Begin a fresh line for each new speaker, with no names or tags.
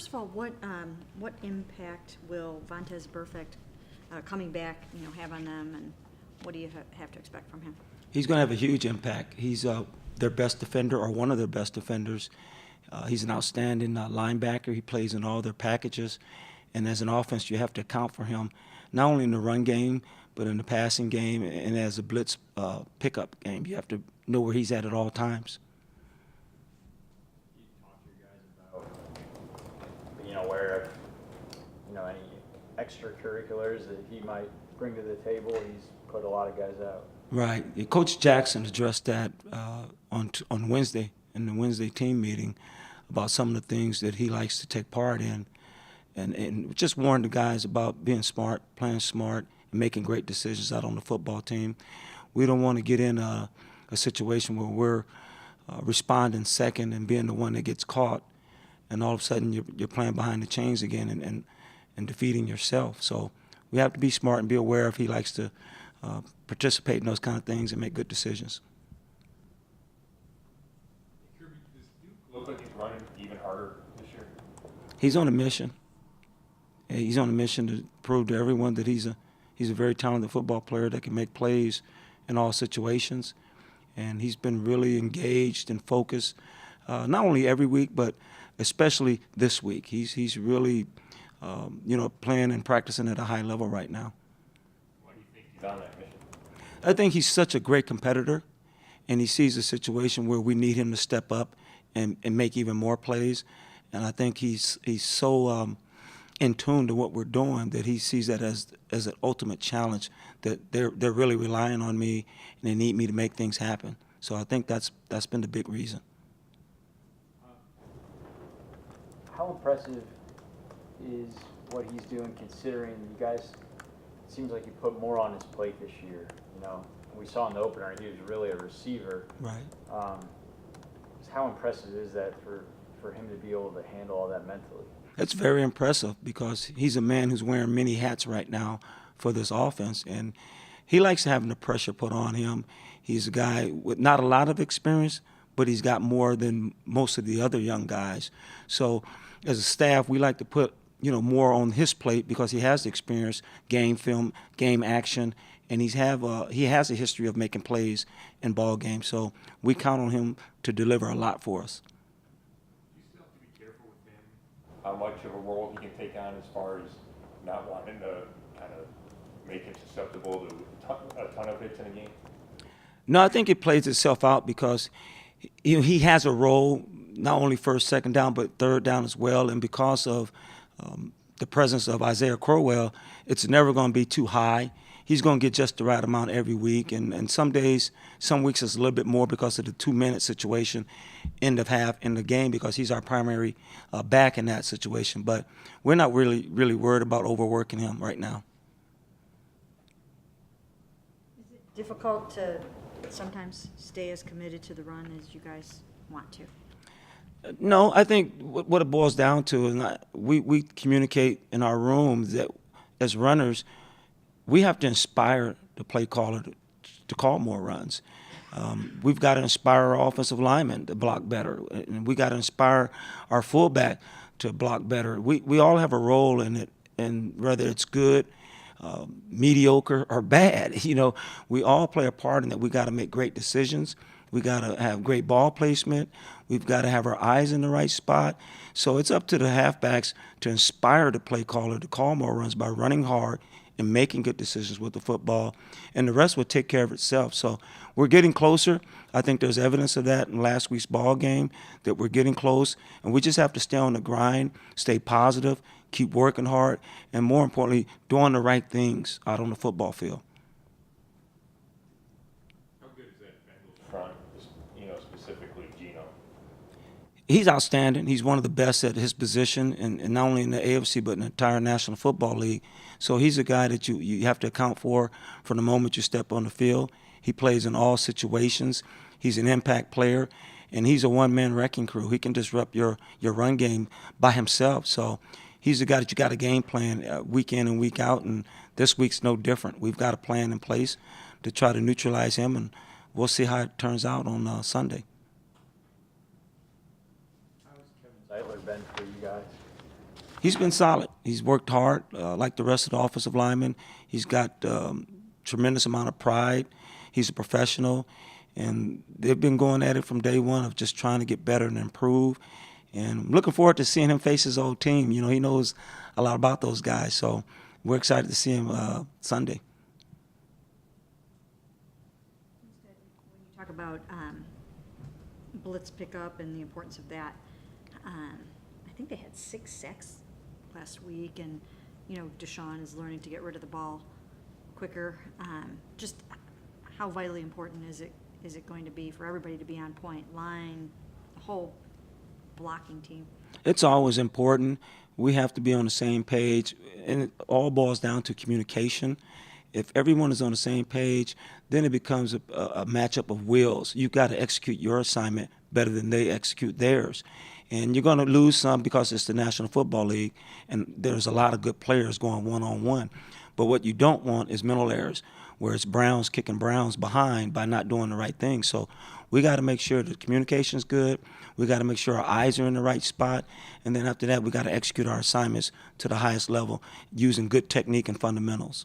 First of all, what impact will Vontaze Burfict coming back, have on them, and what do you have to expect from him?
He's going to have a huge impact. He's their best defender, or one of their best defenders. He's an outstanding linebacker. He plays in all their packages. And as an offense, you have to account for him, not only in the run game, but in the passing game and as a blitz pickup game. You have to know where he's at all times.
You talk to your guys about being aware of, any extracurriculars that he might bring to the table. He's put a lot of guys out.
Right. Coach Jackson addressed that on Wednesday in the Wednesday team meeting about some of the things that he likes to take part in, and just warned the guys about being smart, playing smart, and making great decisions out on the football team. We don't want to get in a situation where we're responding second and being the one that gets caught, and all of a sudden you're playing behind the chains again and defeating yourself. So we have to be smart and be aware if he likes to participate in those kind of things and make good decisions.
Kirby, does Duke look like he's running even harder this year?
He's on a mission. He's on a mission to prove to everyone that he's a very talented football player that can make plays in all situations. And he's been really engaged and focused, not only every week, but especially this week. He's really, playing and practicing at a high level right now.
Why do you think he's on that mission?
I think he's such a great competitor, and he sees a situation where we need him to step up and make even more plays. And I think he's so in tune to what we're doing that he sees that as an ultimate challenge, that they're really relying on me and they need me to make things happen. So I think that's been the big reason.
How impressive is what he's doing, considering you guys, it seems like you put more on his plate this year. We saw in the opener he was really a receiver.
Right.
How impressive is that for him to be able to handle all that mentally?
That's very impressive because he's a man who's wearing many hats right now for this offense, and he likes having the pressure put on him. He's a guy with not a lot of experience, but he's got more than most of the other young guys. So as a staff, we like to put more on his plate because he has the experience, game film, game action, and he has a history of making plays in ball games. So we count on him to deliver a lot for us.
You still have to be careful with him, how much of a role he can take on as far as not wanting to kind of make him susceptible to a ton of hits in a game?
No, I think it plays itself out because he has a role, not only first, second down, but third down as well. And because of the presence of Isaiah Crowell, it's never going to be too high. He's going to get just the right amount every week. And some days, some weeks it's a little bit more because of the 2-minute situation, end of half in the game, because he's our primary back in that situation. But we're not really worried about overworking him right now.
Is it difficult to sometimes stay as committed to the run as you guys want to?
No, I think what it boils down to is we communicate in our rooms that as runners, we have to inspire the play caller to call more runs. We've got to inspire our offensive linemen to block better, and we got to inspire our fullback to block better. We all have a role in it, and whether it's good, mediocre, or bad, we all play a part in it. We got to make great decisions. We got to have great ball placement. We've got to have our eyes in the right spot. So it's up to the halfbacks to inspire the play caller to call more runs by running hard and making good decisions with the football, and the rest will take care of itself. So we're getting closer. I think there's evidence of that in last week's ball game, that we're getting close, and we just have to stay on the grind, stay positive, keep working hard, and more importantly, doing the right things out on the football field.
How good is that Bengals front, specifically Geno?
He's outstanding. He's one of the best at his position, and not only in the AFC but in the entire National Football League. So he's a guy that you have to account for from the moment you step on the field. He plays in all situations. He's an impact player, and he's a one-man wrecking crew. He can disrupt your run game by himself. So he's a guy that you got a game plan week in and week out, and this week's no different. We've got a plan in place to try to neutralize him, and we'll see how it turns out on Sunday.
How's Kevin Zeitler been for you guys?
He's been solid. He's worked hard, like the rest of the offensive linemen. He's got tremendous amount of pride. He's a professional, and they've been going at it from day one of just trying to get better and improve. And I'm looking forward to seeing him face his old team. You know, he knows a lot about those guys, so we're excited to see him Sunday.
When you talk about blitz pickup and the importance of that, I think they had 6 sacks last week, and you know Deshaun is learning to get rid of the ball quicker. Just how vitally important is it going to be for everybody to be on point, line, the whole blocking team?
It's always important. We have to be on the same page, and it all boils down to communication. If everyone is on the same page, then it becomes a matchup of wills. You've got to execute your assignment better than they execute theirs. And you're going to lose some because it's the National Football League, and there's a lot of good players going one-on-one. But what you don't want is mental errors, where it's Browns kicking Browns behind by not doing the right thing. So we got to make sure the communication's good. We got to make sure our eyes are in the right spot. And then after that, we got to execute our assignments to the highest level using good technique and fundamentals.